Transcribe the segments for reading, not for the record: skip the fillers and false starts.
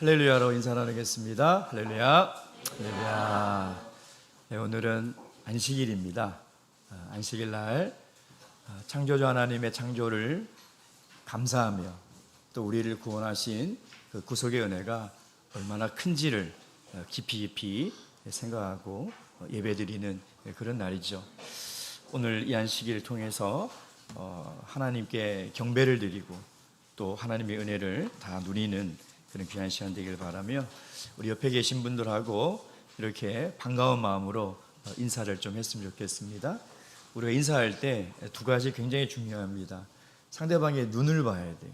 할렐루야로 인사 나누겠습니다. 할렐루야, 할렐루야. 네, 오늘은 안식일입니다. 안식일 날 창조주 하나님의 창조를 감사하며 또 우리를 구원하신 그 구속의 은혜가 얼마나 큰지를 깊이 생각하고 예배드리는 그런 날이죠. 오늘 이 안식일을 통해서 하나님께 경배를 드리고 또 하나님의 은혜를 다 누리는 그런 귀한 시간 되길 바라며 우리 옆에 계신 분들하고 이렇게 반가운 마음으로 인사를 좀 했으면 좋겠습니다. 우리가 인사할 때 두 가지 굉장히 중요합니다. 상대방의 눈을 봐야 돼요.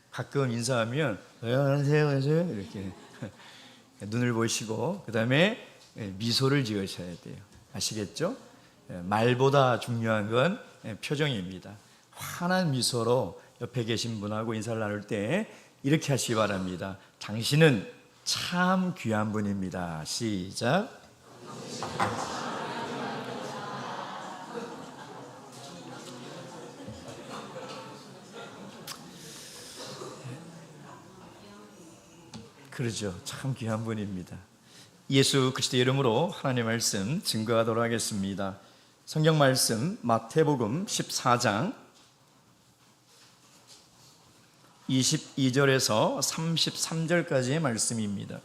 가끔 인사하면 안녕하세요 이렇게 눈을 보시고 그 다음에 미소를 지으셔야 돼요. 아시겠죠? 말보다 중요한 건 표정입니다. 환한 미소로 옆에 계신 분하고 인사를 나눌 때 이렇게 하시기 바랍니다. 당신은 참 귀한 분입니다. 시작. 그러죠. 참 귀한 분입니다. 예수 그리스도의 이름으로 하나님의 말씀 증거하도록 하겠습니다. 성경 말씀 마태복음 14장 22절에서 33절까지의 말씀입니다.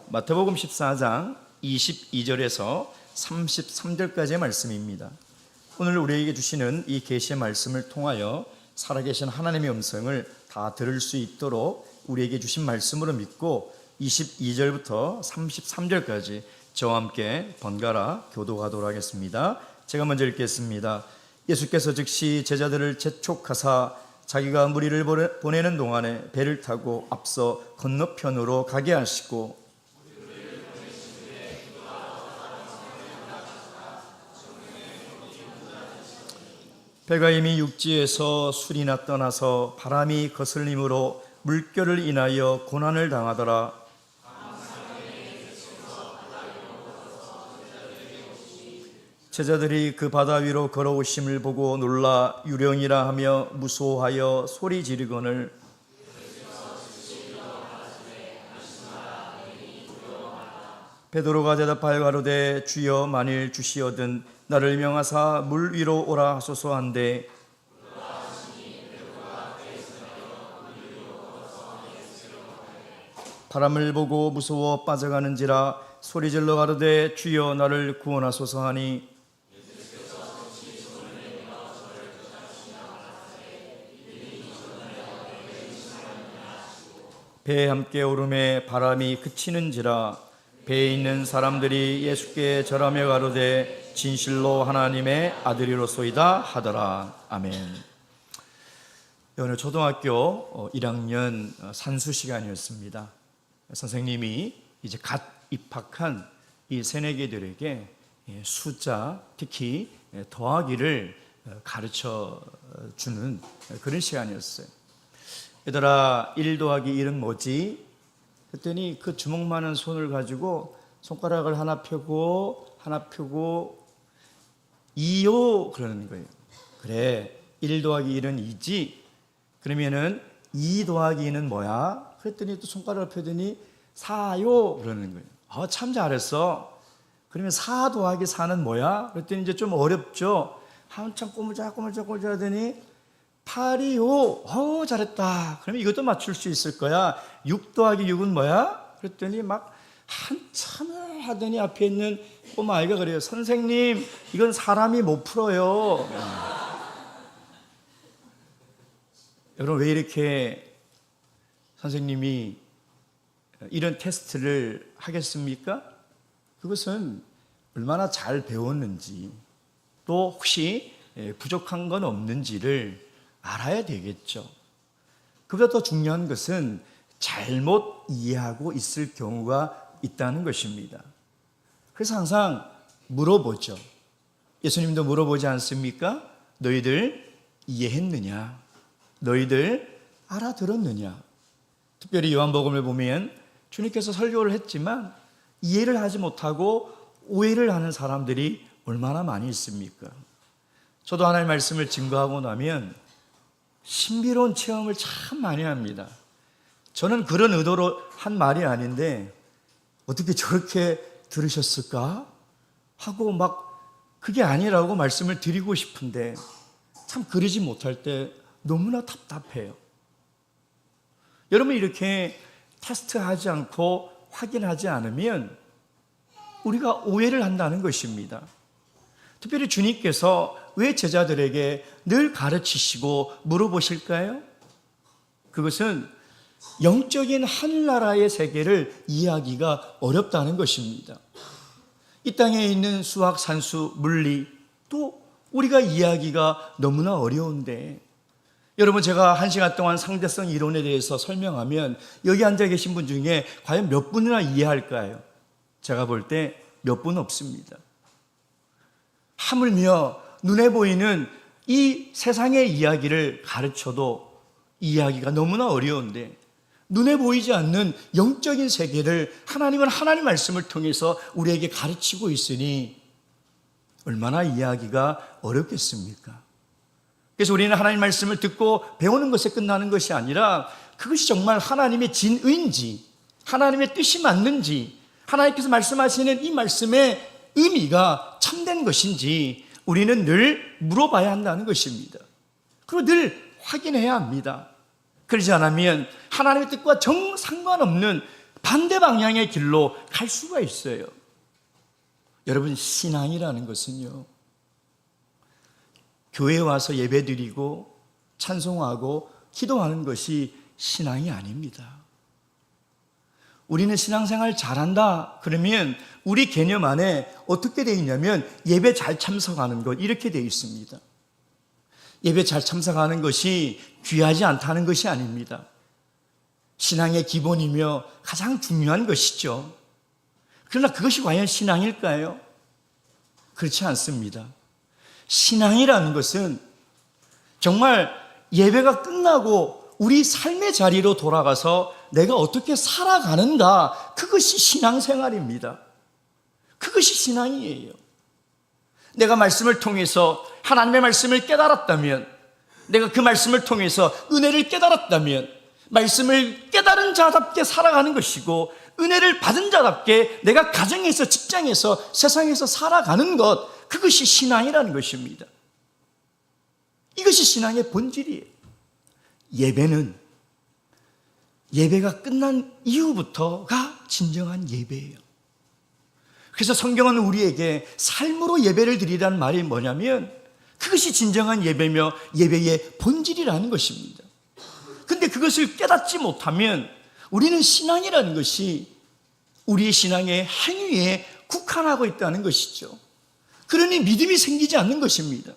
마태복음 14장 22절에서 33절까지의 말씀입니다. 오늘 우리에게 주시는 이 계시의 말씀을 통하여 살아계신 하나님의 음성을 다 들을 수 있도록 우리에게 주신 말씀으로 믿고 22절부터 33절까지 저와 함께 번갈아 교독하도록 하겠습니다. 제가 먼저 읽겠습니다. 예수께서 즉시 제자들을 재촉하사 자기가 무리를 보내는 동안에 배를 타고 앞서 건너편으로 가게 하시고 배가 이미 육지에서 술이나 떠나서 바람이 거슬림으로 물결을 인하여 고난을 당하더라. 제자들이 그 바다 위로 걸어오심을 보고 놀라 유령이라 하며 무서워하여 소리 지르거늘 베드로가 대답하여 가로되 주여 만일 주시어든 나를 명하사 물 위로 오라 하소서 한데 바람을 보고 무서워 빠져가는지라 소리질러 가로되 주여 나를 구원하소서 하니 배에 함께 오름에 바람이 그치는지라 배에 있는 사람들이 예수께 절하며 가로되 진실로 하나님의 아들이로소이다 하더라. 아멘. 오늘 초등학교 1학년 산수 시간이었습니다. 선생님이 이제 갓 입학한 이 새내기들에게 숫자, 특히 더하기를 가르쳐 주는 그런 시간이었어요. 얘들아 1 더하기 1은 뭐지? 그랬더니 그 주먹 많은 손을 가지고 손가락을 하나 펴고 2요 그러는 거예요. 그래 1 더하기 1은 2지? 그러면은 2 더하기 2는 뭐야? 그랬더니 또 손가락을 펴더니 4요 그러는 거예요. 참 잘했어. 그러면 4 더하기 4는 뭐야? 그랬더니 이제 좀 어렵죠. 한참 꼬물짝 하더니 8이요. 잘했다. 그러면 이것도 맞출 수 있을 거야. 6 더하기 6은 뭐야? 그랬더니 막 한참을 하더니 앞에 있는 꼬마아이가 그래요. 선생님, 이건 사람이 못 풀어요. 여러분, 왜 이렇게 선생님이 이런 테스트를 하겠습니까? 그것은 얼마나 잘 배웠는지 또 혹시 부족한 건 없는지를 알아야 되겠죠. 그보다 더 중요한 것은 잘못 이해하고 있을 경우가 있다는 것입니다. 그래서 항상 물어보죠. 예수님도 물어보지 않습니까? 너희들 이해했느냐? 너희들 알아들었느냐? 특별히 요한복음을 보면 주님께서 설교를 했지만 이해를 하지 못하고 오해를 하는 사람들이 얼마나 많이 있습니까? 저도 하나님의 말씀을 증거하고 나면 신비로운 체험을 참 많이 합니다. 저는 그런 의도로 한 말이 아닌데 어떻게 저렇게 들으셨을까? 하고 그게 아니라고 말씀을 드리고 싶은데 참 그러지 못할 때 너무나 답답해요. 여러분, 이렇게 테스트하지 않고 확인하지 않으면 우리가 오해를 한다는 것입니다. 특별히 주님께서 왜 제자들에게 늘 가르치시고 물어보실까요? 그것은 영적인 하늘나라의 세계를 이해하기가 어렵다는 것입니다. 이 땅에 있는 수학, 산수, 물리 또 우리가 이해하기가 너무나 어려운데, 여러분, 제가 1시간 동안 상대성 이론에 대해서 설명하면 여기 앉아 계신 분 중에 과연 몇 분이나 이해할까요? 제가 볼 때 몇 분 없습니다. 하물며 눈에 보이는 이 세상의 이야기를 가르쳐도 이해하기가 너무나 어려운데, 눈에 보이지 않는 영적인 세계를 하나님은 하나님 말씀을 통해서 우리에게 가르치고 있으니 얼마나 이해하기가 어렵겠습니까? 그래서 우리는 하나님 말씀을 듣고 배우는 것에 끝나는 것이 아니라 그것이 정말 하나님의 진의인지, 하나님의 뜻이 맞는지, 하나님께서 말씀하시는 이 말씀의 의미가 참된 것인지 우리는 늘 물어봐야 한다는 것입니다. 그리고 늘 확인해야 합니다. 그러지 않으면 하나님의 뜻과 정 상관없는 반대 방향의 길로 갈 수가 있어요. 여러분, 신앙이라는 것은요, 교회에 와서 예배드리고 찬송하고 기도하는 것이 신앙이 아닙니다. 우리는 신앙생활 잘한다 그러면 우리 개념 안에 어떻게 되어 있냐면 예배 잘 참석하는 것, 이렇게 되어 있습니다. 예배 잘 참석하는 것이 귀하지 않다는 것이 아닙니다. 신앙의 기본이며 가장 중요한 것이죠. 그러나 그것이 과연 신앙일까요? 그렇지 않습니다. 신앙이라는 것은 정말 예배가 끝나고 우리 삶의 자리로 돌아가서 내가 어떻게 살아가는가, 그것이 신앙생활입니다. 그것이 신앙이에요. 내가 말씀을 통해서 하나님의 말씀을 깨달았다면, 내가 그 말씀을 통해서 은혜를 깨달았다면 말씀을 깨달은 자답게 살아가는 것이고, 은혜를 받은 자답게 내가 가정에서, 직장에서, 세상에서 살아가는 것, 그것이 신앙이라는 것입니다. 이것이 신앙의 본질이에요. 예배가 끝난 이후부터가 진정한 예배예요. 그래서 성경은 우리에게 삶으로 예배를 드리라는 말이 뭐냐면 그것이 진정한 예배며 예배의 본질이라는 것입니다. 근데 그것을 깨닫지 못하면 우리는 신앙이라는 것이 우리의 신앙의 행위에 국한하고 있다는 것이죠. 그러니 믿음이 생기지 않는 것입니다.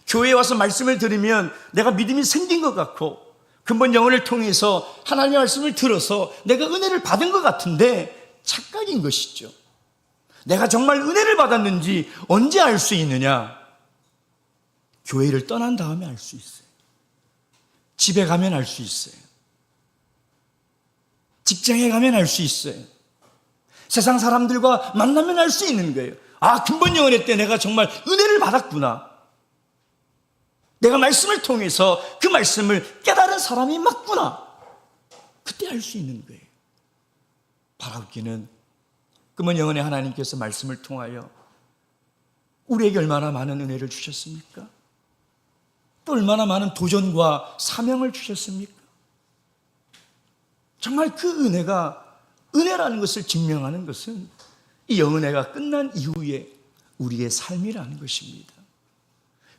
교회에 와서 말씀을 들으면 내가 믿음이 생긴 것 같고, 근본 영혼을 통해서 하나님의 말씀을 들어서 내가 은혜를 받은 것 같은데 착각인 것이죠. 내가 정말 은혜를 받았는지 언제 알 수 있느냐? 교회를 떠난 다음에 알 수 있어요. 집에 가면 알 수 있어요. 직장에 가면 알 수 있어요. 세상 사람들과 만나면 알 수 있는 거예요. 아, 근본 영혼의 때 내가 정말 은혜를 받았구나. 내가 말씀을 통해서 그 말씀을 깨달은 사람이 맞구나. 그때 알 수 있는 거예요. 바라옵기는 근본 영혼의 하나님께서 말씀을 통하여 우리에게 얼마나 많은 은혜를 주셨습니까? 또 얼마나 많은 도전과 사명을 주셨습니까? 정말 그 은혜가, 은혜라는 것을 증명하는 것은 이 영은혜가 끝난 이후에 우리의 삶이라는 것입니다.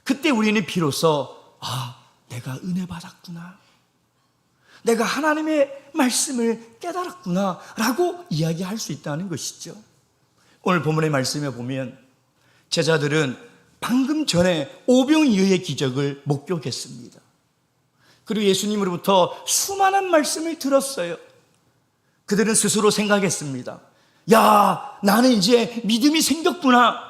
그때 우리는 비로소 내가 은혜 받았구나, 내가 하나님의 말씀을 깨달았구나 라고 이야기할 수 있다는 것이죠. 오늘 본문의 말씀에 보면 제자들은 방금 전에 오병이어의 기적을 목격했습니다. 그리고 예수님으로부터 수많은 말씀을 들었어요. 그들은 스스로 생각했습니다. 야, 나는 이제 믿음이 생겼구나.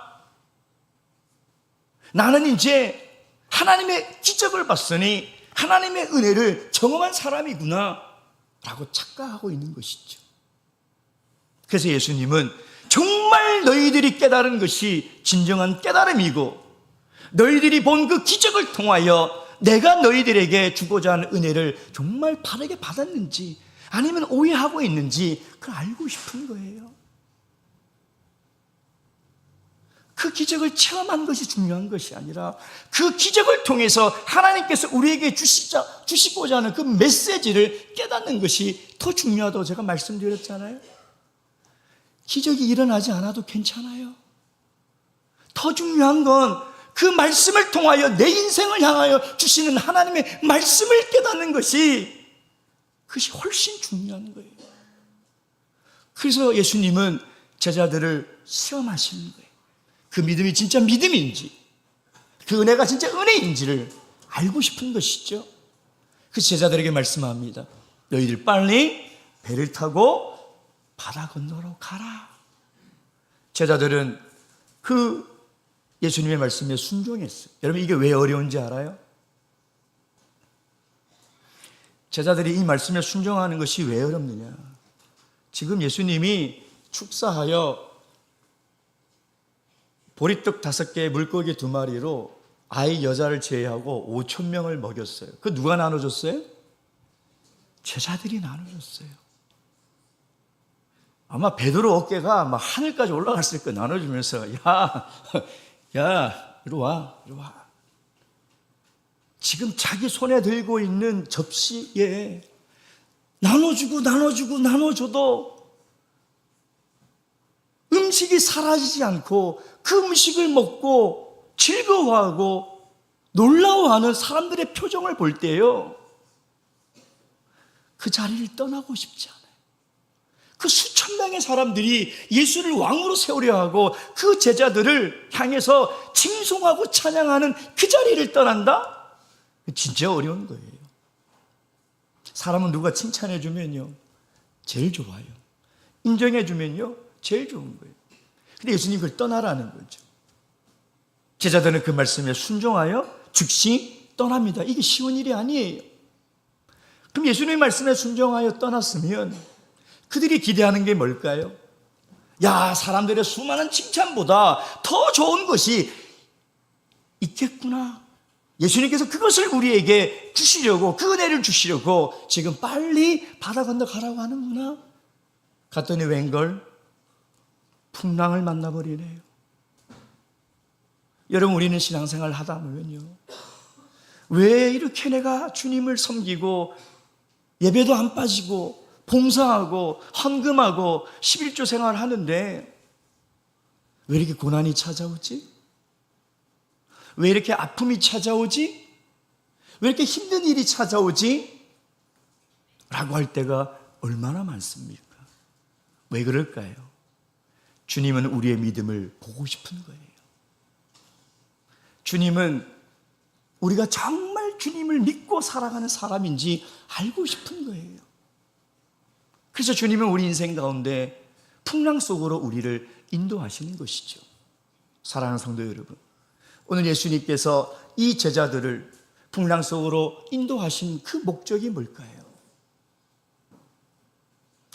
나는 이제 하나님의 기적을 봤으니 하나님의 은혜를 경험한 사람이구나 라고 착각하고 있는 것이죠. 그래서 예수님은 정말 너희들이 깨달은 것이 진정한 깨달음이고, 너희들이 본 그 기적을 통하여 내가 너희들에게 주고자 하는 은혜를 정말 바르게 받았는지 아니면 오해하고 있는지 그걸 알고 싶은 거예요. 그 기적을 체험한 것이 중요한 것이 아니라 그 기적을 통해서 하나님께서 우리에게 주시고자 하는 그 메시지를 깨닫는 것이 더 중요하다고 제가 말씀드렸잖아요. 기적이 일어나지 않아도 괜찮아요. 더 중요한 건 그 말씀을 통하여 내 인생을 향하여 주시는 하나님의 말씀을 깨닫는 것이, 그것이 훨씬 중요한 거예요. 그래서 예수님은 제자들을 시험하시는 거예요. 그 믿음이 진짜 믿음인지, 그 은혜가 진짜 은혜인지를 알고 싶은 것이죠. 그 제자들에게 말씀합니다. 너희들 빨리 배를 타고 바다 건너로 가라. 제자들은 그 예수님의 말씀에 순종했어요. 여러분, 이게 왜 어려운지 알아요? 제자들이 이 말씀에 순종하는 것이 왜 어렵느냐? 지금 예수님이 축사하여 보리떡 5개, 물고기 2마리로 아이 여자를 제외하고 5,000명을 먹였어요. 그 누가 나눠줬어요? 제자들이 나눠줬어요. 아마 베드로 어깨가 막 하늘까지 올라갔을 거예요. 나눠주면서 야, 이리 와. 지금 자기 손에 들고 있는 접시에 나눠줘도 음식이 사라지지 않고 그 음식을 먹고 즐거워하고 놀라워하는 사람들의 표정을 볼 때요, 그 자리를 떠나고 싶지 않아요. 그 수천 명의 사람들이 예수를 왕으로 세우려 하고 그 제자들을 향해서 칭송하고 찬양하는 그 자리를 떠난다? 진짜 어려운 거예요. 사람은 누가 칭찬해 주면요, 제일 좋아요. 인정해 주면요, 제일 좋은 거예요. 근데 예수님 그걸 떠나라는 거죠. 제자들은 그 말씀에 순종하여 즉시 떠납니다. 이게 쉬운 일이 아니에요. 그럼 예수님의 말씀에 순종하여 떠났으면 그들이 기대하는 게 뭘까요? 야, 사람들의 수많은 칭찬보다 더 좋은 것이 있겠구나. 예수님께서 그것을 우리에게 주시려고, 그 은혜를 주시려고 지금 빨리 바다 건너 가라고 하는구나. 갔더니 웬걸? 풍랑을 만나버리네요. 여러분, 우리는 신앙생활 하다 보면요, 왜 이렇게 내가 주님을 섬기고 예배도 안 빠지고 봉사하고 헌금하고 11조 생활을 하는데 왜 이렇게 고난이 찾아오지? 왜 이렇게 아픔이 찾아오지? 왜 이렇게 힘든 일이 찾아오지? 라고 할 때가 얼마나 많습니까? 왜 그럴까요? 주님은 우리의 믿음을 보고 싶은 거예요. 주님은 우리가 정말 주님을 믿고 살아가는 사람인지 알고 싶은 거예요. 그래서 주님은 우리 인생 가운데 풍랑 속으로 우리를 인도하시는 것이죠. 사랑하는 성도 여러분, 오늘 예수님께서 이 제자들을 풍랑 속으로 인도하신 그 목적이 뭘까요?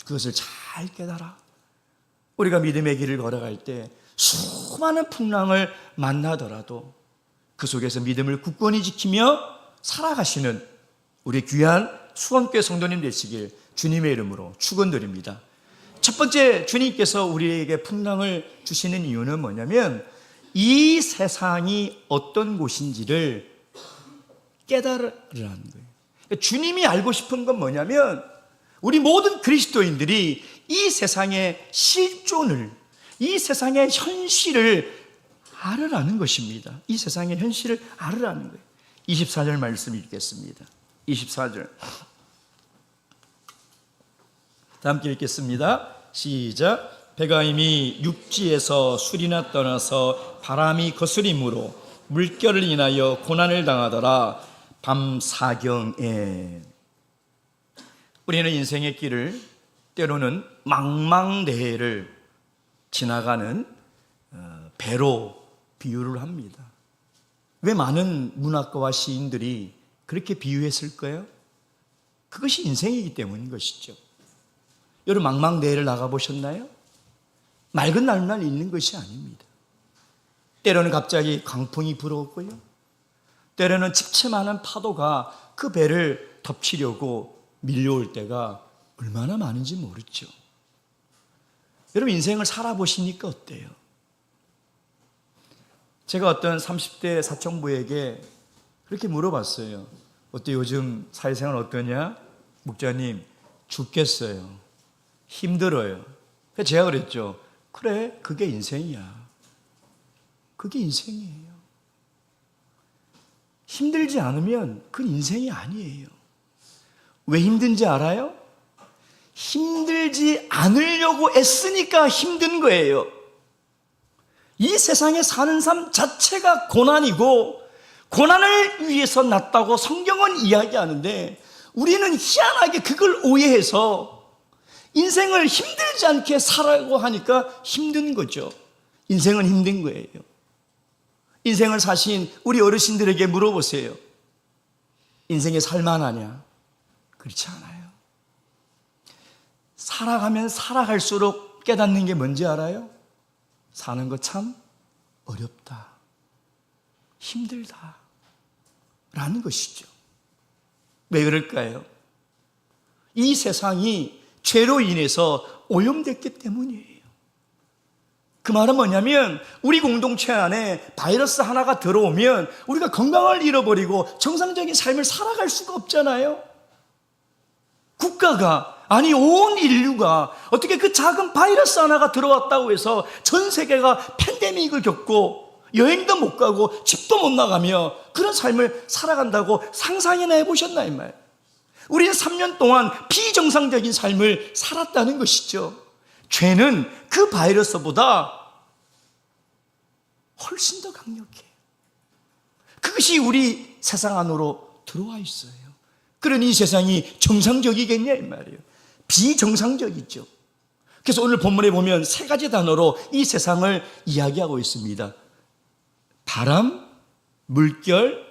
그것을 잘 깨달아 우리가 믿음의 길을 걸어갈 때 수많은 풍랑을 만나더라도 그 속에서 믿음을 굳건히 지키며 살아가시는 우리 귀한 수원교회 성도님 되시길 주님의 이름으로 축원드립니다. 첫 번째, 주님께서 우리에게 풍랑을 주시는 이유는 뭐냐면 이 세상이 어떤 곳인지를 깨달으라는 거예요. 주님이 알고 싶은 건 뭐냐면 우리 모든 그리스도인들이 이 세상의 실존을, 이 세상의 현실을 알으라는 것입니다. 이 세상의 현실을 알으라는 거예요. 24절 말씀 읽겠습니다. 24절 다 함께 읽겠습니다. 시작. 배가 이미 육지에서 술이나 떠나서 바람이 거스림으로 물결을 인하여 고난을 당하더라. 밤 사경에. 우리는 인생의 길을 때로는 망망대해를 지나가는 배로 비유를 합니다. 왜 많은 문학가와 시인들이 그렇게 비유했을까요? 그것이 인생이기 때문인 것이죠. 여러분, 망망대해를 나가보셨나요? 맑은 날만 있는 것이 아닙니다. 때로는 갑자기 강풍이 불어오고요, 때로는 집채만한 파도가 그 배를 덮치려고 밀려올 때가 얼마나 많은지 모르죠. 여러분 인생을 살아보시니까 어때요? 제가 어떤 30대 사청부에게 그렇게 물어봤어요. 어때 요즘 사회생활 어떠냐? 목자님 죽겠어요. 힘들어요. 그래서 제가 그랬죠. 그래 그게 인생이야. 그게 인생이에요. 힘들지 않으면 그건 인생이 아니에요. 왜 힘든지 알아요? 힘들지 않으려고 애쓰니까 힘든 거예요. 이 세상에 사는 삶 자체가 고난이고 고난을 위해서 났다고 성경은 이야기하는데 우리는 희한하게 그걸 오해해서 인생을 힘들지 않게 살라고 하니까 힘든 거죠. 인생은 힘든 거예요. 인생을 사신 우리 어르신들에게 물어보세요. 인생에 살만하냐? 그렇지 않아요. 살아가면 살아갈수록 깨닫는 게 뭔지 알아요? 사는 거 참 어렵다. 힘들다. 라는 것이죠. 왜 그럴까요? 이 세상이 죄로 인해서 오염됐기 때문이에요. 그 말은 뭐냐면 우리 공동체 안에 바이러스 하나가 들어오면 우리가 건강을 잃어버리고 정상적인 삶을 살아갈 수가 없잖아요. 국가가 아니 온 인류가 어떻게 그 작은 바이러스 하나가 들어왔다고 해서 전 세계가 팬데믹을 겪고 여행도 못 가고 집도 못 나가며 그런 삶을 살아간다고 상상이나 해보셨나 이 말. 우리는 3년 동안 비정상적인 삶을 살았다는 것이죠. 죄는 그 바이러스보다 훨씬 더 강력해요. 그것이 우리 세상 안으로 들어와 있어요. 그러니 이 세상이 정상적이겠냐 이 말이에요. 비정상적이죠. 그래서 오늘 본문에 보면 세 가지 단어로 이 세상을 이야기하고 있습니다. 바람, 물결,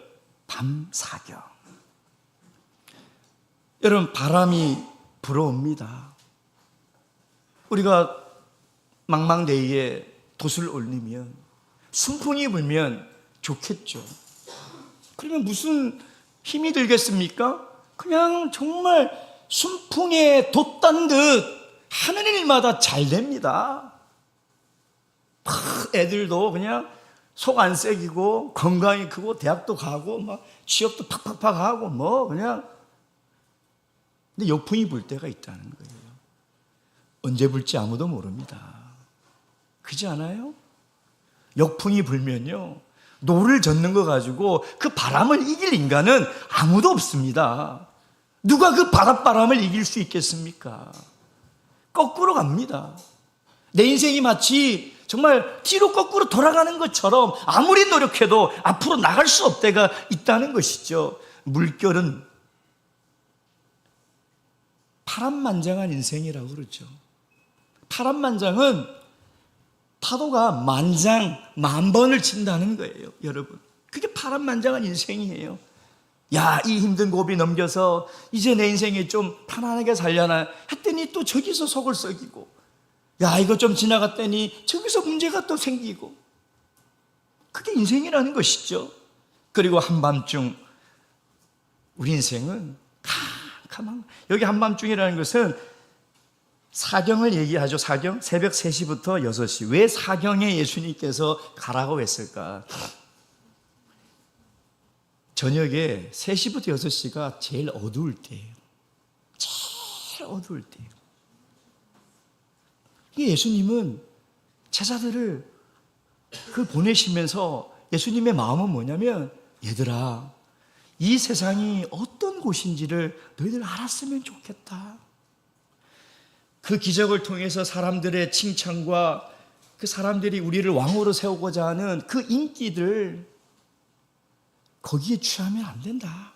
밤사경. 여러분 바람이 불어옵니다. 우리가 망망대해에 돛을 올리면 순풍이 불면 좋겠죠. 그러면 무슨 힘이 들겠습니까? 그냥 정말 순풍에 돛단 듯 하는 일마다 잘 됩니다. 애들도 그냥 속 안 새기고 건강이 크고 대학도 가고 막 취업도 팍팍팍 하고 뭐 그냥. 근데 역풍이 불 때가 있다는 거예요. 언제 불지 아무도 모릅니다. 그렇지 않아요? 역풍이 불면요 노를 젓는 거 가지고 그 바람을 이길 인간은 아무도 없습니다. 누가 그 바닷바람을 이길 수 있겠습니까? 거꾸로 갑니다. 내 인생이 마치 정말 뒤로 거꾸로 돌아가는 것처럼 아무리 노력해도 앞으로 나갈 수 없대가 있다는 것이죠. 물결은 파란만장한 인생이라고 그러죠. 파란만장은 파도가 만 번을 친다는 거예요. 여러분 그게 파란만장한 인생이에요. 야, 이 힘든 고비 넘겨서 이제 내 인생에 좀 편안하게 살려나 했더니 또 저기서 속을 썩이고, 야, 이거 좀 지나갔더니 저기서 문제가 또 생기고. 그게 인생이라는 것이죠. 그리고 한밤중 우리 인생은 캄캄한, 여기 한밤중이라는 것은 사경을 얘기하죠. 사경, 새벽 3시부터 6시. 왜 사경에 예수님께서 가라고 했을까? 저녁에 3시부터 6시가 제일 어두울 때예요. 제일 어두울 때예요. 예수님은 제자들을 보내시면서 예수님의 마음은 뭐냐면, 얘들아, 이 세상이 어떤 곳인지를 너희들 알았으면 좋겠다. 그 기적을 통해서 사람들의 칭찬과 그 사람들이 우리를 왕으로 세우고자 하는 그 인기들, 거기에 취하면 안 된다.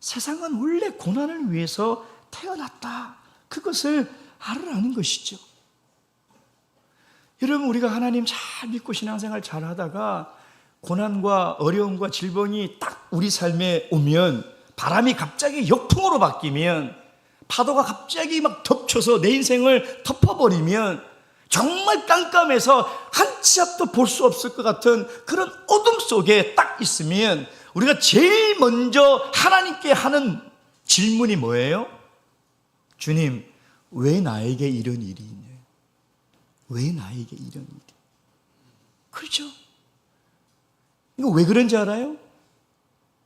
세상은 원래 고난을 위해서 태어났다. 그것을 알으라는 것이죠. 여러분, 우리가 하나님 잘 믿고 신앙생활 잘 하다가 고난과 어려움과 질병이 딱 우리 삶에 오면, 바람이 갑자기 역풍으로 바뀌면, 파도가 갑자기 막 덮쳐서 내 인생을 덮어버리면, 정말 깜깜해서 한 치 앞도 볼 수 없을 것 같은 그런 어둠 속에 딱 있으면, 우리가 제일 먼저 하나님께 하는 질문이 뭐예요? 주님, 왜 나에게 이런 일이 있냐? 왜 나에게 이런 일이? 그렇죠? 이거 왜 그런지 알아요?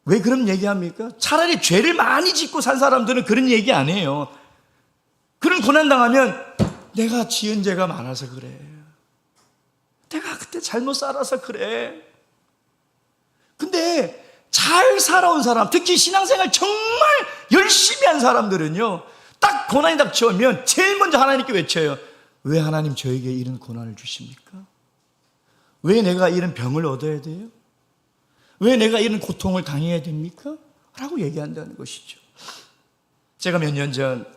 왜 그런 얘기합니까? 차라리 죄를 많이 짓고 산 사람들은 그런 얘기 안 해요. 그런 고난당하면 내가 지은 죄가 많아서 그래. 내가 그때 잘못 살아서 그래. 근데 잘 살아온 사람, 특히 신앙생활 정말 열심히 한 사람들은요, 딱 고난이 닥쳐오면 제일 먼저 하나님께 외쳐요. 왜 하나님 저에게 이런 고난을 주십니까? 왜 내가 이런 병을 얻어야 돼요? 왜 내가 이런 고통을 당해야 됩니까? 라고 얘기한다는 것이죠. 제가 몇 년 전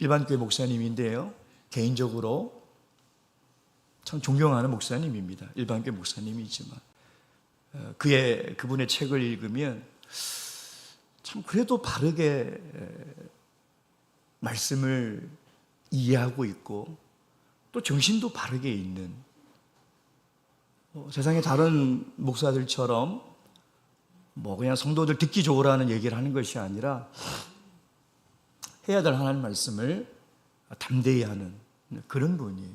일반교회 목사님인데요, 개인적으로 참 존경하는 목사님입니다. 일반교회 목사님이지만 그분의 책을 읽으면 참 그래도 바르게 말씀을 이해하고 있고 또 정신도 바르게 있는, 세상의 다른 목사들처럼 그냥 성도들 듣기 좋으라는 얘기를 하는 것이 아니라 해야 될 하나님 말씀을 담대히 하는 그런 분이에요.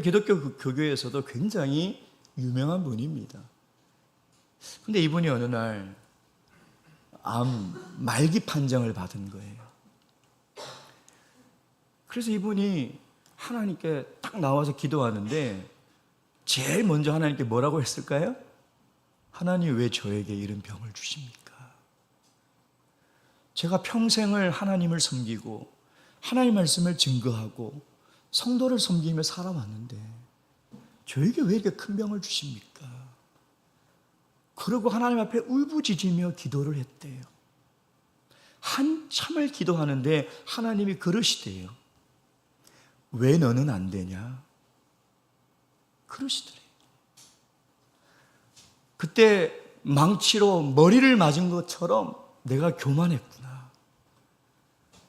기독교 교교에서도 굉장히 유명한 분입니다. 근데 이분이 어느 날 암 말기 판정을 받은 거예요. 그래서 이분이 하나님께 딱 나와서 기도하는데 제일 먼저 하나님께 뭐라고 했을까요? 하나님, 왜 저에게 이런 병을 주십니까? 제가 평생을 하나님을 섬기고 하나님 말씀을 증거하고 성도를 섬기며 살아왔는데 저에게 왜 이렇게 큰 병을 주십니까? 그러고 하나님 앞에 울부짖으며 기도를 했대요. 한참을 기도하는데 하나님이 그러시대요. 왜 너는 안 되냐? 그러시더래요. 그때 망치로 머리를 맞은 것처럼 내가 교만했구나.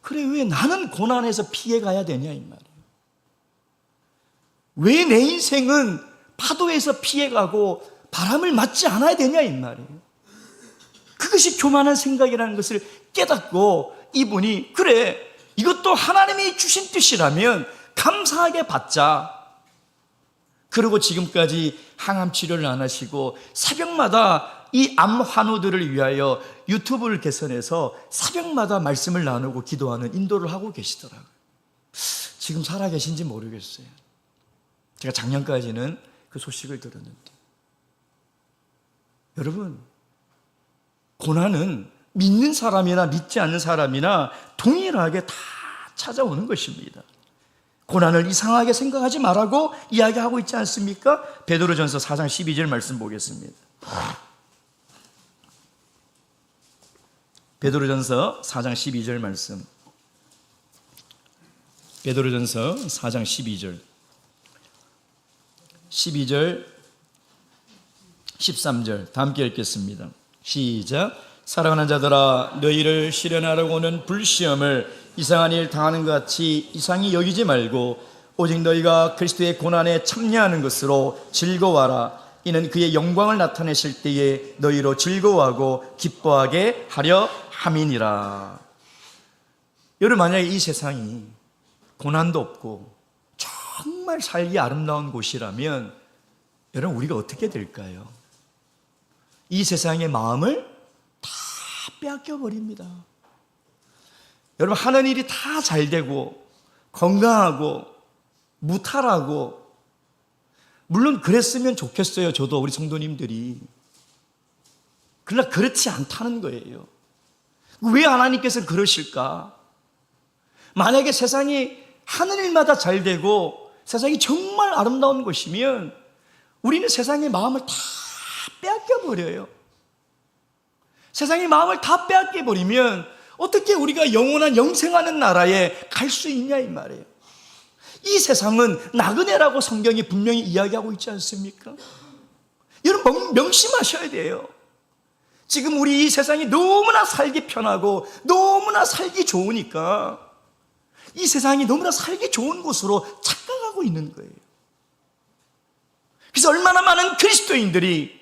그래, 왜 나는 고난에서 피해가야 되냐 이 말이에요. 왜 내 인생은 파도에서 피해가고 바람을 맞지 않아야 되냐 이 말이에요. 그것이 교만한 생각이라는 것을 깨닫고 이분이, 그래, 이것도 하나님이 주신 뜻이라면 감사하게 받자. 그리고 지금까지 항암 치료를 안 하시고 새벽마다 이 암 환우들을 위하여 유튜브를 개설해서 새벽마다 말씀을 나누고 기도하는 인도를 하고 계시더라고요. 지금 살아계신지 모르겠어요. 제가 작년까지는 그 소식을 들었는데, 여러분, 고난은 믿는 사람이나 믿지 않는 사람이나 동일하게 다 찾아오는 것입니다. 고난을 이상하게 생각하지 말라고 이야기하고 있지 않습니까? 베드로전서 4장 12절 말씀 보겠습니다. 베드로전서 4장 12절 말씀. 베드로전서 4장 12절 13절 다 함께 읽겠습니다. 시작. 사랑하는 자들아, 너희를 시련하려고 오는 불시험을 이상한 일 당하는 것 같이 이상히 여기지 말고 오직 너희가 그리스도의 고난에 참여하는 것으로 즐거워하라. 이는 그의 영광을 나타내실 때에 너희로 즐거워하고 기뻐하게 하려 함이니라. 여러분, 만약에 이 세상이 고난도 없고 정말 살기 아름다운 곳이라면 여러분, 우리가 어떻게 될까요? 이 세상의 마음을 다 빼앗겨 버립니다. 여러분, 하는 일이 다 잘 되고 건강하고 무탈하고, 물론 그랬으면 좋겠어요. 저도, 우리 성도님들이. 그러나 그렇지 않다는 거예요. 왜 하나님께서 그러실까? 만약에 세상이 하는 일마다 잘 되고 세상이 정말 아름다운 것이면 우리는 세상의 마음을 다 빼앗겨 버려요. 세상의 마음을 다 빼앗겨 버리면 어떻게 우리가 영원한 영생하는 나라에 갈 수 있냐 이 말이에요. 이 세상은 나그네라고 성경이 분명히 이야기하고 있지 않습니까? 여러분, 명심하셔야 돼요. 지금 우리 이 세상이 너무나 살기 편하고 너무나 살기 좋으니까 이 세상이 너무나 살기 좋은 곳으로 착각하고 있는 거예요. 그래서 얼마나 많은 그리스도인들이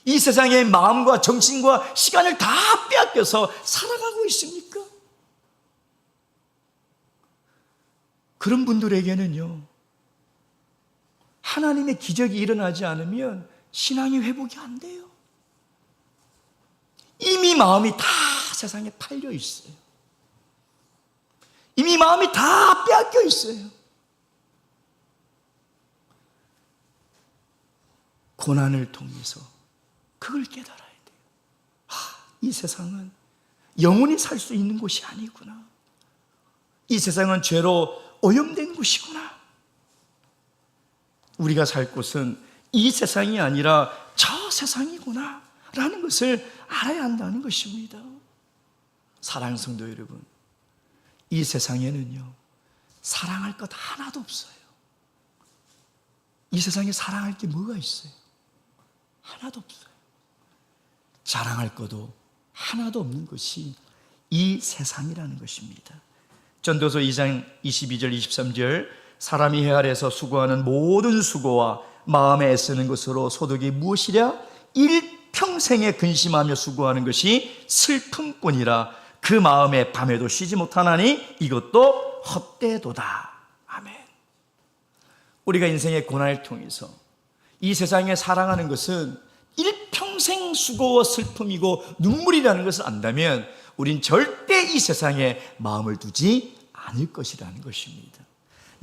이 세상의 마음과 정신과 시간을 다 빼앗겨서 살아가고 있습니까? 그런 분들에게는요, 하나님의 기적이 일어나지 않으면 신앙이 회복이 안 돼요. 이미 마음이 다 세상에 팔려 있어요. 이미 마음이 다 빼앗겨 있어요. 고난을 통해서 그걸 깨달아야 돼요. 이 세상은 영원히 살 수 있는 곳이 아니구나. 이 세상은 죄로 오염된 곳이구나. 우리가 살 곳은 이 세상이 아니라 저 세상이구나 라는 것을 알아야 한다는 것입니다. 사랑하는 성도 여러분, 이 세상에는요, 사랑할 것 하나도 없어요. 이 세상에 사랑할 게 뭐가 있어요? 하나도 없어요. 자랑할 것도 하나도 없는 것이 이 세상이라는 것입니다. 전도서 2장 22절 23절, 사람이 해 아래에서 수고하는 모든 수고와 마음에 애쓰는 것으로 소득이 무엇이랴? 일평생에 근심하며 수고하는 것이 슬픔뿐이라. 그 마음에 밤에도 쉬지 못하나니 이것도 헛되도다. 아멘. 우리가 인생의 고난을 통해서 이 세상에 사랑하는 것은 일평생 수고와 슬픔이고 눈물이라는 것을 안다면 우린 절대 이 세상에 마음을 두지 않을 것이라는 것입니다.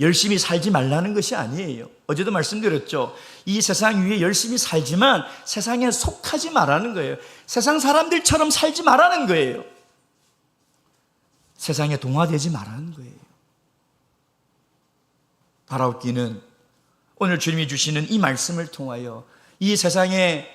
열심히 살지 말라는 것이 아니에요. 어제도 말씀드렸죠. 이 세상 위에 열심히 살지만 세상에 속하지 말라는 거예요. 세상 사람들처럼 살지 말라는 거예요. 세상에 동화되지 말라는 거예요. 바라옵기는 오늘 주님이 주시는 이 말씀을 통하여 이 세상의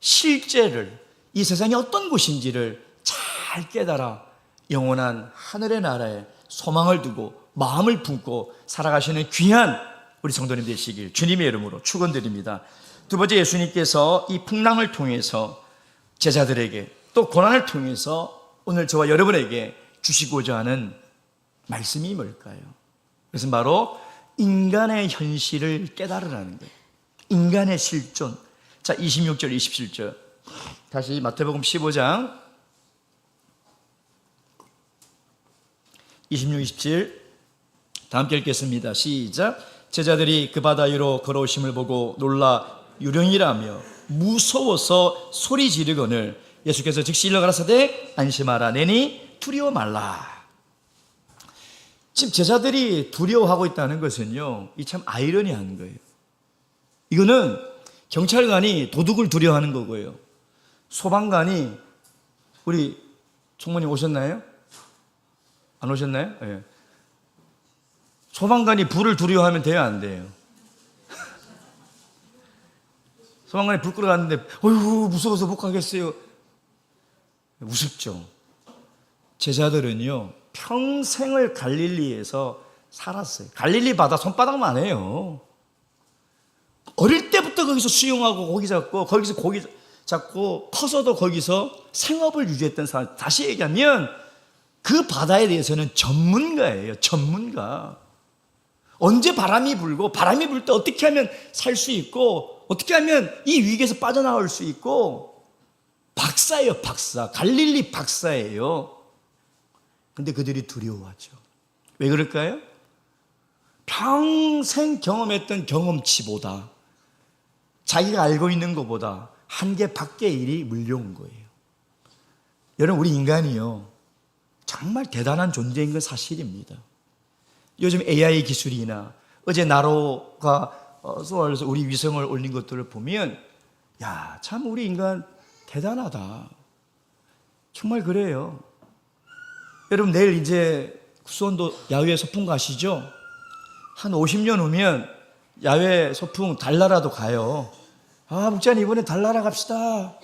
실제를, 이 세상이 어떤 곳인지를 잘 깨달아 영원한 하늘의 나라에 소망을 두고 마음을 품고 살아가시는 귀한 우리 성도님 되시길 주님의 이름으로 축원드립니다. 두 번째, 예수님께서 이 풍랑을 통해서 제자들에게 또 고난을 통해서 오늘 저와 여러분에게 주시고자 하는 말씀이 뭘까요? 그것은 바로 인간의 현실을 깨달으라는 거예요. 인간의 실존. 자, 26절 27절 다시 마태복음 15장 26, 27 다 함께 읽겠습니다. 시작. 제자들이 그 바다 위로 걸어오심을 보고 놀라 유령이라며 무서워서 소리 지르거늘 예수께서 즉시 일러 가라사대 안심하라 내니 두려워 말라. 지금 제자들이 두려워하고 있다는 것은요, 이 참 아이러니한 거예요. 이거는 경찰관이 도둑을 두려워하는 거고요, 소방관이, 우리 총무님 오셨나요? 안 오셨나요? 네. 소방관이 불을 두려워하면 돼요, 안 돼요? 소방관이 불 끌어갔는데 어휴 무서워서 못 가겠어요. 우습죠. 제자들은요 평생을 갈릴리에서 살았어요. 갈릴리 바다 손바닥만 해요. 어릴 때부터 거기서 수영하고 고기 잡고 거기서 고기 잡고 커서도 거기서 생업을 유지했던 사람. 다시 얘기하면 그 바다에 대해서는 전문가예요. 전문가. 언제 바람이 불고 바람이 불 때 어떻게 하면 살 수 있고 어떻게 하면 이 위기에서 빠져나올 수 있고 박사예요. 박사. 갈릴리 박사예요. 근데 그들이 두려워하죠. 왜 그럴까요? 평생 경험했던 경험치보다 자기가 알고 있는 것보다 한계 밖의 일이 물려온 거예요. 여러분, 우리 인간이요 정말 대단한 존재인 건 사실입니다. 요즘 AI 기술이나 어제 나로가 쏘아서 우리 위성을 올린 것들을 보면 야, 참 우리 인간 대단하다. 정말 그래요. 여러분, 내일 이제 수원도 야외 소풍 가시죠? 한 50년 후면 야외 소풍 달나라도 가요. 아, 목자님 이번에 달나라 갑시다.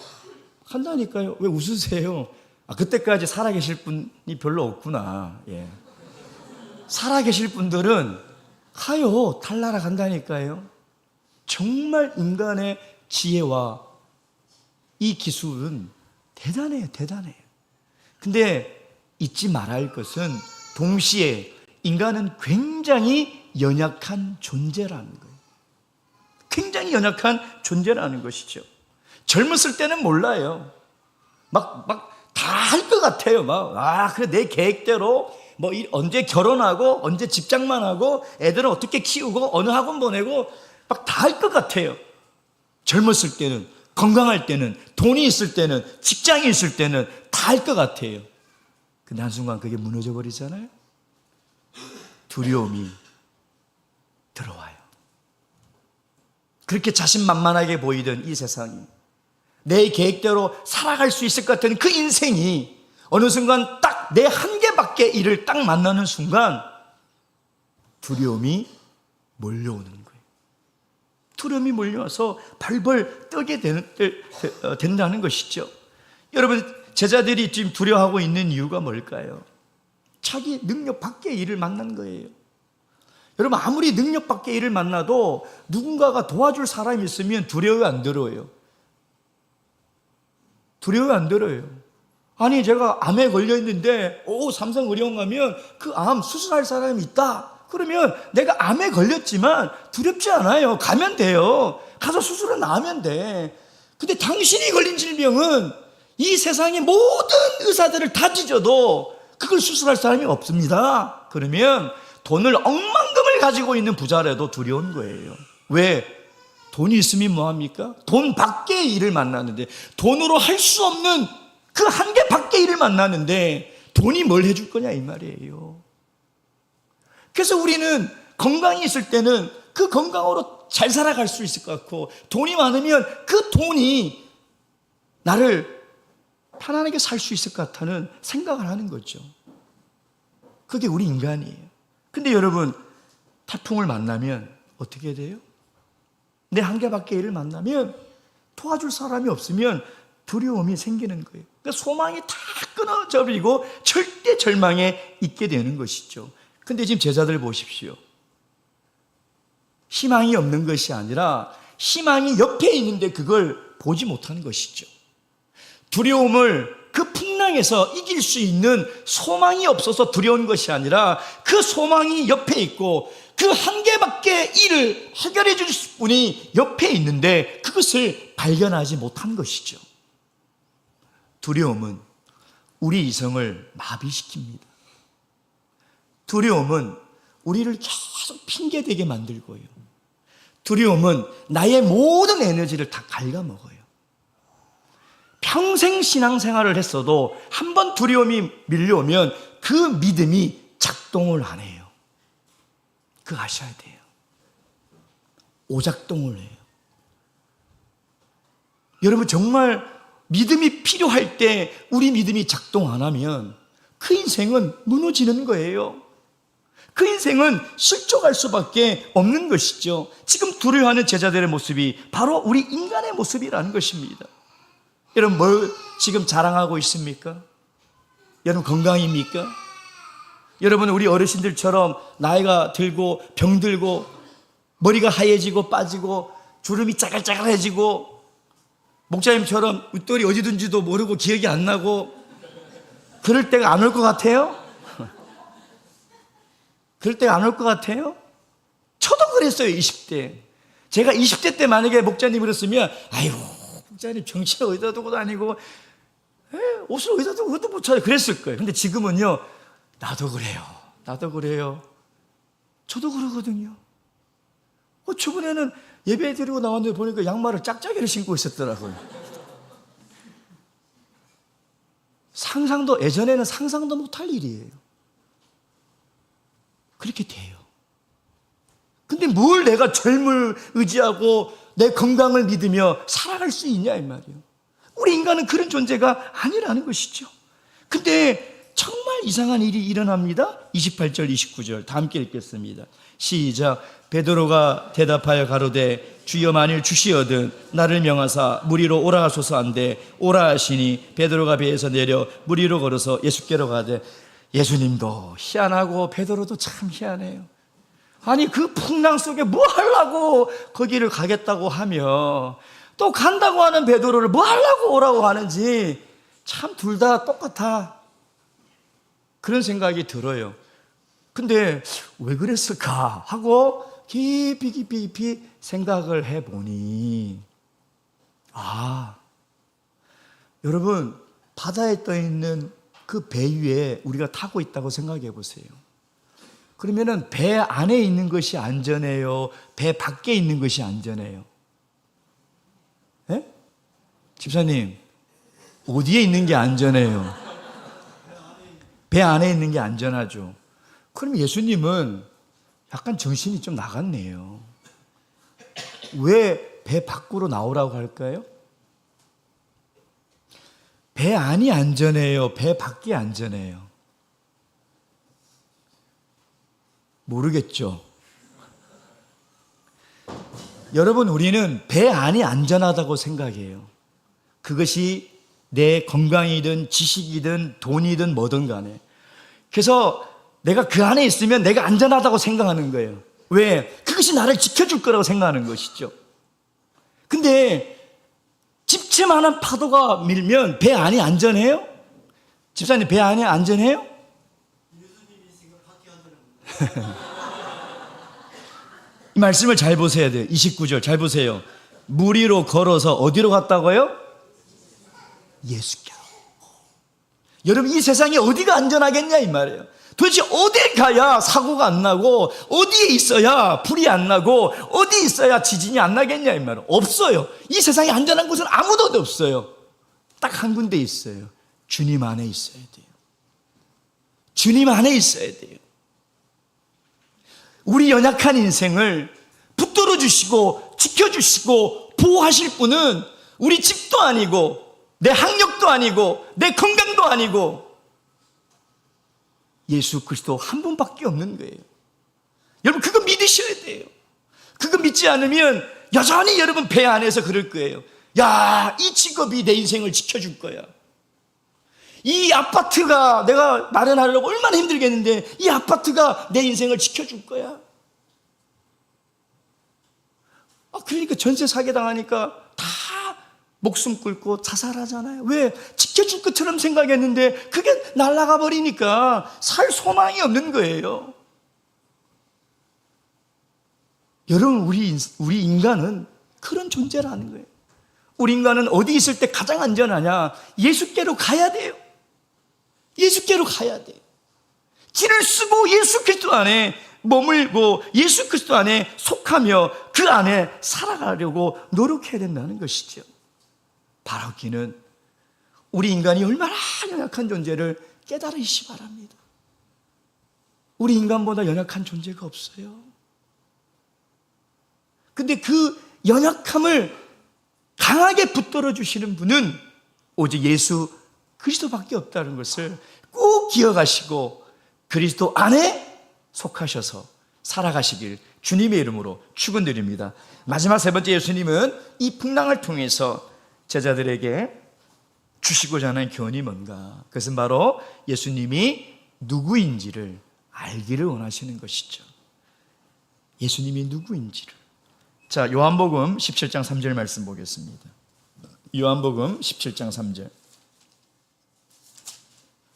간다니까요. 왜 웃으세요? 아, 그때까지 살아계실 분이 별로 없구나. 예. 살아계실 분들은 가요. 달나라 간다니까요. 정말 인간의 지혜와 이 기술은 대단해요. 대단해요. 근데 잊지 말아야 할 것은 동시에 인간은 굉장히 연약한 존재라는 거예요. 굉장히 연약한 존재라는 것이죠. 젊었을 때는 몰라요. 막 다 할 것 같아요. 그래 내 계획대로 언제 결혼하고 언제 집장만 하고 애들은 어떻게 키우고 어느 학원 보내고 막 다 할 것 같아요. 젊었을 때는, 건강할 때는, 돈이 있을 때는, 직장이 있을 때는 다 할 것 같아요. 근데 한순간 그게 무너져 버리잖아요. 두려움이 들어와요. 그렇게 자신만만하게 보이던 이 세상이, 내 계획대로 살아갈 수 있을 것 같은 그 인생이 어느 순간 딱 내 한계밖의 일을 딱 만나는 순간 두려움이 몰려오는 거예요. 두려움이 몰려와서 벌벌 떨게 된다는 것이죠. 여러분, 제자들이 지금 두려워하고 있는 이유가 뭘까요? 자기 능력 밖의 일을 만난 거예요. 여러분, 아무리 능력 밖의 일을 만나도 누군가가 도와줄 사람이 있으면 두려워 안 들어요? 두려워 안 들어요? 아니, 제가 암에 걸려 있는데 삼성의료원 가면 그 암 수술할 사람이 있다. 그러면 내가 암에 걸렸지만 두렵지 않아요. 가면 돼요. 가서 수술은 나으면 돼. 근데 당신이 걸린 질병은 이 세상의 모든 의사들을 다 뒤져도 그걸 수술할 사람이 없습니다. 그러면 돈을 억만금을 가지고 있는 부자라도 두려운 거예요. 왜? 돈이 있으면 뭐합니까? 돈 밖의 일을 만나는데, 돈으로 할 수 없는 그 한계 밖의 일을 만나는데 돈이 뭘 해줄 거냐 이 말이에요. 그래서 우리는 건강이 있을 때는 그 건강으로 잘 살아갈 수 있을 것 같고, 돈이 많으면 그 돈이 나를 편안하게 살 수 있을 것 같다는 생각을 하는 거죠. 그게 우리 인간이에요. 근데 여러분, 태풍을 만나면 어떻게 돼요? 내 한계 밖의 일을 만나면 도와줄 사람이 없으면 두려움이 생기는 거예요. 그러니까 소망이 다 끊어져 버리고 절대 절망에 있게 되는 것이죠. 근데 지금 제자들 보십시오. 희망이 없는 것이 아니라 희망이 옆에 있는데 그걸 보지 못하는 것이죠. 두려움을 그 풍랑에서 이길 수 있는 소망이 없어서 두려운 것이 아니라 그 소망이 옆에 있고 그 한계밖의 일을 해결해 줄 분이 옆에 있는데 그것을 발견하지 못한 것이죠. 두려움은 우리 이성을 마비시킵니다. 두려움은 우리를 계속 핑계대게 만들고요. 두려움은 나의 모든 에너지를 다 갉아먹어요. 평생 신앙생활을 했어도 한 번 두려움이 밀려오면 그 믿음이 작동을 안 해요. 그거 아셔야 돼요. 오작동을 해요. 여러분, 정말 믿음이 필요할 때 우리 믿음이 작동 안 하면 그 인생은 무너지는 거예요. 그 인생은 실족할 수밖에 없는 것이죠. 지금 두려워하는 제자들의 모습이 바로 우리 인간의 모습이라는 것입니다. 여러분, 뭘 지금 자랑하고 있습니까? 여러분, 건강입니까? 여러분, 우리 어르신들처럼 나이가 들고 병들고 머리가 하얘지고 빠지고 주름이 짜글짜글해지고 목사님처럼 웃돌이 어디 둔지도 모르고 기억이 안 나고 그럴 때가 안 올 것 같아요? 그럴 때가 안 올 것 같아요? 저도 그랬어요. 20대. 제가 20대 때 만약에 목자님을 했으면 아이고, 목자님 정치를 어디다 두고 다니고 옷을 어디다 두고 그것도 못 찾아, 그랬을 거예요. 근데 지금은요, 나도 그래요. 저도 그러거든요. 저번에는 예배 드리고 나왔는데 보니까 양말을 짝짝이를 신고 있었더라고요. 예전에는 상상도 못할 일이에요. 그렇게 돼요. 근데 뭘 내가 젊을 의지하고 내 건강을 믿으며 살아갈 수 있냐 이 말이에요. 우리 인간은 그런 존재가 아니라는 것이죠. 근데 정말 이상한 일이 일어납니다. 28절 29절 다 함께 읽겠습니다. 시작. 베드로가 대답하여 가로되 주여 만일 주시어든 나를 명하사 물 위로 오라 하소서 한데 오라 하시니 베드로가 배에서 내려 물 위로 걸어서 예수께로 가되, 예수님도 희한하고 베드로도 참 희한해요. 아니, 그 풍랑 속에 뭐 하려고 거기를 가겠다고 하며 또 간다고 하는 베드로를 뭐 하려고 오라고 하는지 참 둘 다 똑같아. 그런 생각이 들어요. 근데 왜 그랬을까 하고 깊이 생각을 해보니, 여러분, 바다에 떠있는 그 배 위에 우리가 타고 있다고 생각해 보세요. 그러면은 배 안에 있는 것이 안전해요? 배 밖에 있는 것이 안전해요? 예? 집사님, 어디에 있는 게 안전해요? 배 안에 있는 게 안전하죠. 그럼 예수님은 약간 정신이 좀 나갔네요. 왜 배 밖으로 나오라고 할까요? 배 안이 안전해요? 배 밖이 안전해요? 모르겠죠. 여러분, 우리는 배 안이 안전하다고 생각해요. 그것이 내 건강이든 지식이든 돈이든 뭐든 간에. 그래서 내가 그 안에 있으면 내가 안전하다고 생각하는 거예요. 왜? 그것이 나를 지켜줄 거라고 생각하는 것이죠. 근데 집채만한 파도가 밀면 배 안이 안전해요? 집사님, 배 안이 안전해요? 이 말씀을 잘 보셔야 돼요. 29절 잘 보세요. 물 위로 걸어서 어디로 갔다고요? 예수께로. 여러분, 이 세상에 어디가 안전하겠냐 이 말이에요. 도대체 어딜 가야 사고가 안 나고, 어디에 있어야 불이 안 나고, 어디에 있어야 지진이 안 나겠냐 이 말이에요. 없어요. 이 세상에 안전한 곳은 아무도 없어요. 딱 한 군데 있어요. 주님 안에 있어야 돼요. 주님 안에 있어야 돼요. 우리 연약한 인생을 붙들어 주시고 지켜주시고 보호하실 분은 우리 집도 아니고 내 학력도 아니고 내 건강도 아니고 예수 그리스도 한 분밖에 없는 거예요. 여러분, 그거 믿으셔야 돼요. 그거 믿지 않으면 여전히 여러분 배 안에서 그럴 거예요. 야, 이 직업이 내 인생을 지켜줄 거야. 이 아파트가 내가 마련하려고 얼마나 힘들겠는데 이 아파트가 내 인생을 지켜줄 거야. 그러니까 전세 사기당하니까 다 목숨 끊고 자살하잖아요. 왜? 지켜줄 것처럼 생각했는데 그게 날아가 버리니까 살 소망이 없는 거예요. 여러분, 우리 인간은 그런 존재라는 거예요. 우리 인간은 어디 있을 때 가장 안전하냐? 예수께로 가야 돼요. 예수께로 가야 돼. 길을 쓰고 예수 그리스도 안에 머물고 예수 그리스도 안에 속하며 그 안에 살아가려고 노력해야 된다는 것이죠. 바로 그는 우리 인간이 얼마나 연약한 존재를 깨달으시 바랍니다. 우리 인간보다 연약한 존재가 없어요. 근데 그 연약함을 강하게 붙들어 주시는 분은 오직 예수 그리스도밖에 없다는 것을 꼭 기억하시고 그리스도 안에 속하셔서 살아가시길 주님의 이름으로 축원드립니다. 마지막 세 번째, 예수님은 이 풍랑을 통해서 제자들에게 주시고자 하는 교훈이 뭔가? 그것은 바로 예수님이 누구인지를 알기를 원하시는 것이죠. 예수님이 누구인지를. 자, 요한복음 17장 3절 말씀 보겠습니다. 요한복음 17장 3절.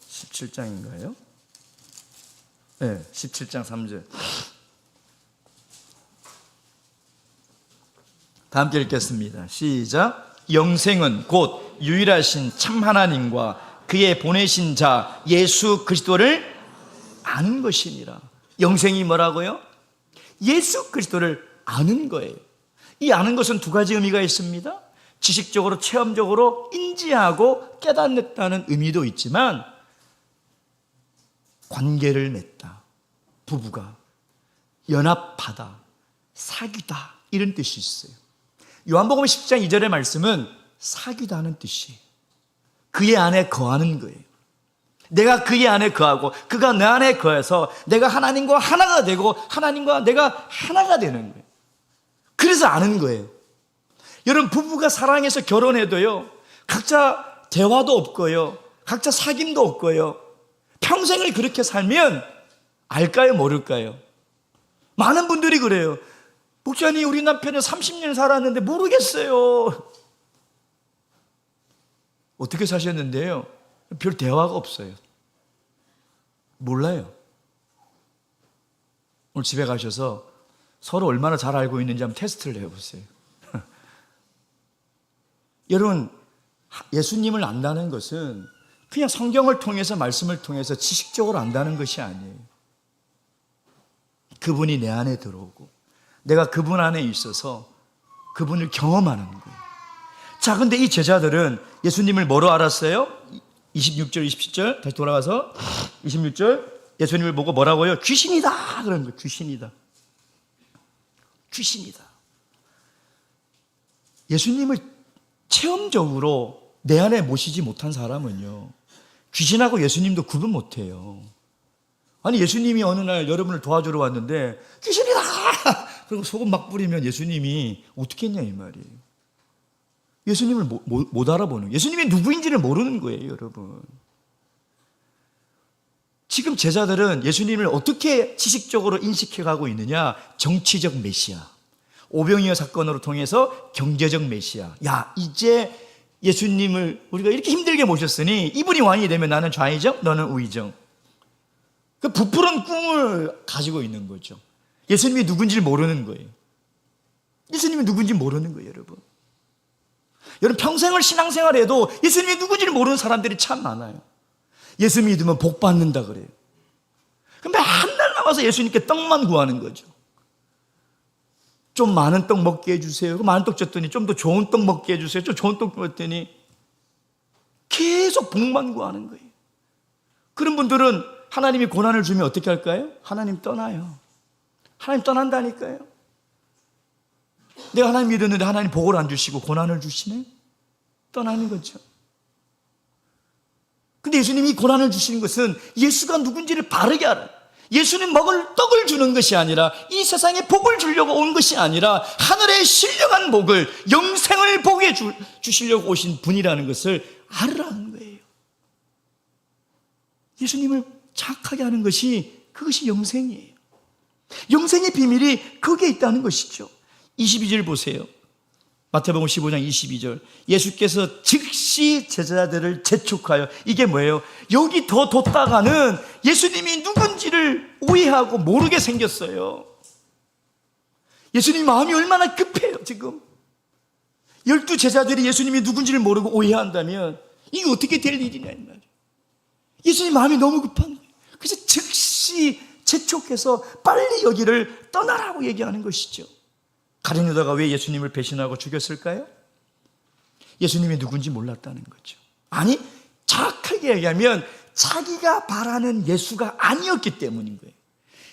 17장인가요? 네, 17장 3절. 다 함께 읽겠습니다. 시작. 영생은 곧 유일하신 참 하나님과 그의 보내신 자 예수 그리스도를 아는 것이니라. 영생이 뭐라고요? 예수 그리스도를 아는 거예요. 이 아는 것은 두 가지 의미가 있습니다. 지식적으로 체험적으로 인지하고 깨닫는다는 의미도 있지만 관계를 맺다, 부부가 연합하다, 사귀다 이런 뜻이 있어요. 요한복음 10장 2절의 말씀은 사귀다는 뜻이에요. 그의 안에 거하는 거예요. 내가 그의 안에 거하고 그가 내 안에 거해서 내가 하나님과 하나가 되고 하나님과 내가 하나가 되는 거예요. 그래서 아는 거예요. 여러분, 부부가 사랑해서 결혼해도요, 각자 대화도 없고요, 각자 사귐도 없고요, 평생을 그렇게 살면 알까요, 모를까요? 많은 분들이 그래요. 목사님, 우리 남편은 30년 살았는데 모르겠어요. 어떻게 사셨는데요? 별 대화가 없어요. 몰라요. 오늘 집에 가셔서 서로 얼마나 잘 알고 있는지 한번 테스트를 해보세요. 여러분, 예수님을 안다는 것은 그냥 성경을 통해서, 말씀을 통해서 지식적으로 안다는 것이 아니에요. 그분이 내 안에 들어오고 내가 그분 안에 있어서 그분을 경험하는 거예요. 자, 근데 이 제자들은 예수님을 뭐로 알았어요? 26절, 27절 다시 돌아가서 26절 예수님을 보고 뭐라고요? 귀신이다 그러는 거예요. 귀신이다. 귀신이다. 예수님을 체험적으로 내 안에 모시지 못한 사람은요, 귀신하고 예수님도 구분 못해요. 아니, 예수님이 어느 날 여러분을 도와주러 왔는데 귀신이다 그리고 소금 막 뿌리면 예수님이 어떻게 했냐 이 말이에요. 예수님을 못 알아보는, 예수님이 누구인지를 모르는 거예요, 여러분. 지금 제자들은 예수님을 어떻게 지식적으로 인식해가고 있느냐? 정치적 메시아, 오병이어 사건으로 통해서 경제적 메시아. 야, 이제 예수님을 우리가 이렇게 힘들게 모셨으니 이분이 왕이 되면 나는 좌의정, 너는 우의정. 그 부풀은 꿈을 가지고 있는 거죠. 예수님이 누군지를 모르는 거예요. 예수님이 누군지 모르는 거예요, 여러분. 여러분, 평생을 신앙생활해도 예수님이 누군지를 모르는 사람들이 참 많아요. 예수 믿으면 복 받는다 그래요. 근데 맨날 나와서 예수님께 떡만 구하는 거죠. 좀 많은 떡 먹게 해주세요. 그 많은 떡 줬더니 좀 더 좋은 떡 먹게 해주세요. 좀 좋은 떡 먹었더니 계속 복만 구하는 거예요. 그런 분들은 하나님이 고난을 주면 어떻게 할까요? 하나님 떠나요. 하나님 떠난다니까요. 내가 하나님 믿었는데 하나님 복을 안 주시고 고난을 주시네? 떠나는 거죠. 근데 예수님이 고난을 주시는 것은 예수가 누군지를 바르게 알아요. 예수는 먹을 떡을 주는 것이 아니라, 이 세상에 복을 주려고 온 것이 아니라 하늘의 신령한 복을, 영생을 복에 주시려고 오신 분이라는 것을 알으라는 거예요. 예수님을 착하게 하는 것이, 그것이 영생이에요. 영생의 비밀이 거기에 있다는 것이죠. 22절 보세요. 마태복음 15장 22절. 예수께서 즉시 제자들을 재촉하여, 이게 뭐예요? 여기 더 뒀다가는 예수님이 누군지를 오해하고 모르게 생겼어요. 예수님 마음이 얼마나 급해요, 지금. 12 제자들이 예수님이 누군지를 모르고 오해한다면 이게 어떻게 될 일이냐, 이 말이에요. 예수님 마음이 너무 급한 거예요. 그래서 즉시 재촉해서 빨리 여기를 떠나라고 얘기하는 것이죠. 가룟 유다가 왜 예수님을 배신하고 죽였을까요? 예수님이 누군지 몰랐다는 거죠. 아니, 정확하게 얘기하면 자기가 바라는 예수가 아니었기 때문인 거예요.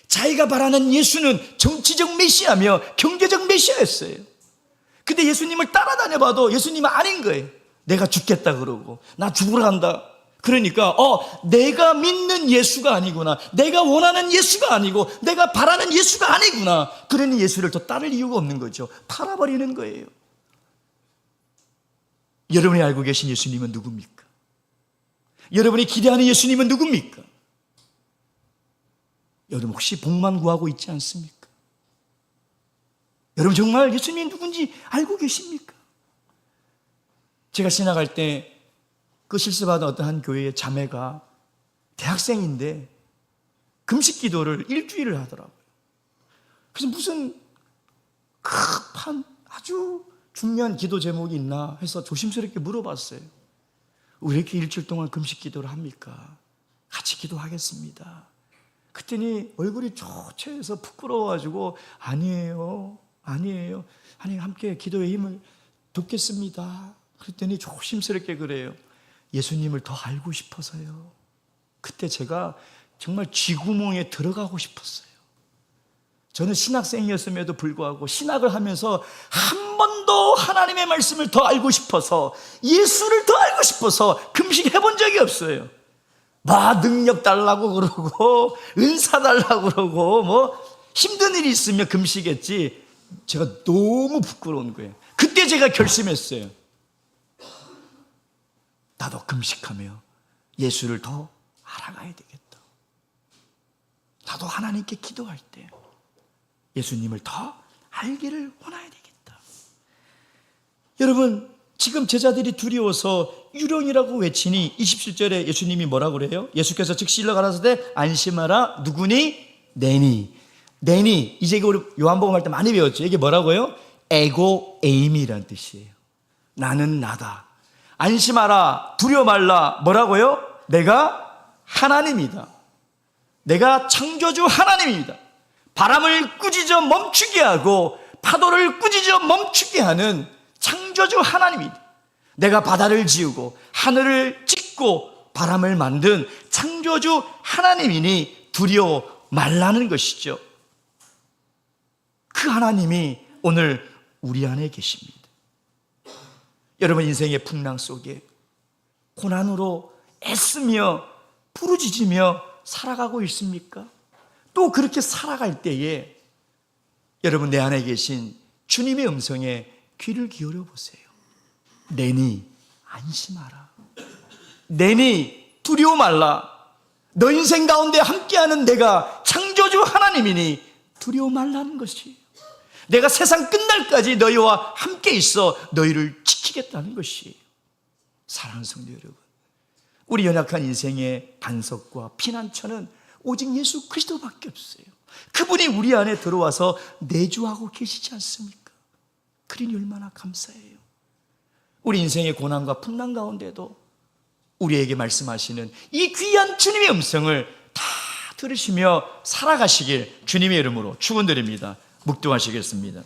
자기가 바라는 예수는 정치적 메시아며 경제적 메시아였어요. 근데 예수님을 따라다녀봐도 예수님은 아닌 거예요. 내가 죽겠다 그러고 나 죽으러 간다. 그러니까 내가 믿는 예수가 아니구나, 내가 원하는 예수가 아니고 내가 바라는 예수가 아니구나. 그러니 예수를 더 따를 이유가 없는 거죠. 팔아버리는 거예요. 여러분이 알고 계신 예수님은 누굽니까? 여러분이 기대하는 예수님은 누굽니까? 여러분 혹시 복만 구하고 있지 않습니까? 여러분 정말 예수님이 누군지 알고 계십니까? 제가 지나갈 때 그 실습하던 어떤 한 교회의 자매가 대학생인데 금식 기도를 일주일을 하더라고요. 그래서 무슨 급한 아주 중요한 기도 제목이 있나 해서 조심스럽게 물어봤어요. 왜 이렇게 일주일 동안 금식 기도를 합니까? 같이 기도하겠습니다. 그랬더니 얼굴이 초췌해서 부끄러워가지고 아니에요. 하나님 함께 기도의 힘을 돕겠습니다. 그랬더니 조심스럽게 그래요. 예수님을 더 알고 싶어서요. 그때 제가 정말 쥐구멍에 들어가고 싶었어요. 저는 신학생이었음에도 불구하고 신학을 하면서 한 번도 하나님의 말씀을 더 알고 싶어서, 예수를 더 알고 싶어서 금식해본 적이 없어요. 능력 달라고 그러고 은사 달라고 그러고 힘든 일이 있으면 금식했지, 제가 너무 부끄러운 거예요. 그때 제가 결심했어요. 나도 금식하며 예수를 더 알아가야 되겠다. 나도 하나님께 기도할 때 예수님을 더 알기를 원해야 되겠다. 여러분, 지금 제자들이 두려워서 유령이라고 외치니 27절에 예수님이 뭐라고 그래요? 예수께서 즉시 일러 가라사대 안심하라. 누구니? 내니. 이제 우리 요한복음 할 때 많이 배웠죠. 이게 뭐라고요? 에고 에임이란 뜻이에요. 나는 나다. 안심하라, 두려워 말라. 뭐라고요? 내가 하나님이다. 내가 창조주 하나님입니다. 바람을 꾸짖어 멈추게 하고 파도를 꾸짖어 멈추게 하는 창조주 하나님이다. 내가 바다를 지우고 하늘을 짓고 바람을 만든 창조주 하나님이니 두려워 말라는 것이죠. 그 하나님이 오늘 우리 안에 계십니다. 여러분 인생의 풍랑 속에 고난으로 애쓰며 부르짖으며 살아가고 있습니까? 또 그렇게 살아갈 때에 여러분 내 안에 계신 주님의 음성에 귀를 기울여 보세요. 내니 안심하라. 내니 두려워 말라. 너 인생 가운데 함께하는 내가 창조주 하나님이니 두려워 말라는 것이에요. 내가 세상 끝날까지 너희와 함께 있어 너희를 지키겠다는 것이에요. 사랑하는 성도 여러분, 우리 연약한 인생의 반석과 피난처는 오직 예수 그리스도밖에 없어요. 그분이 우리 안에 들어와서 내주하고 계시지 않습니까? 그러니 얼마나 감사해요. 우리 인생의 고난과 풍랑 가운데도 우리에게 말씀하시는 이 귀한 주님의 음성을 다 들으시며 살아가시길 주님의 이름으로 축원드립니다. 묵도하시겠습니다.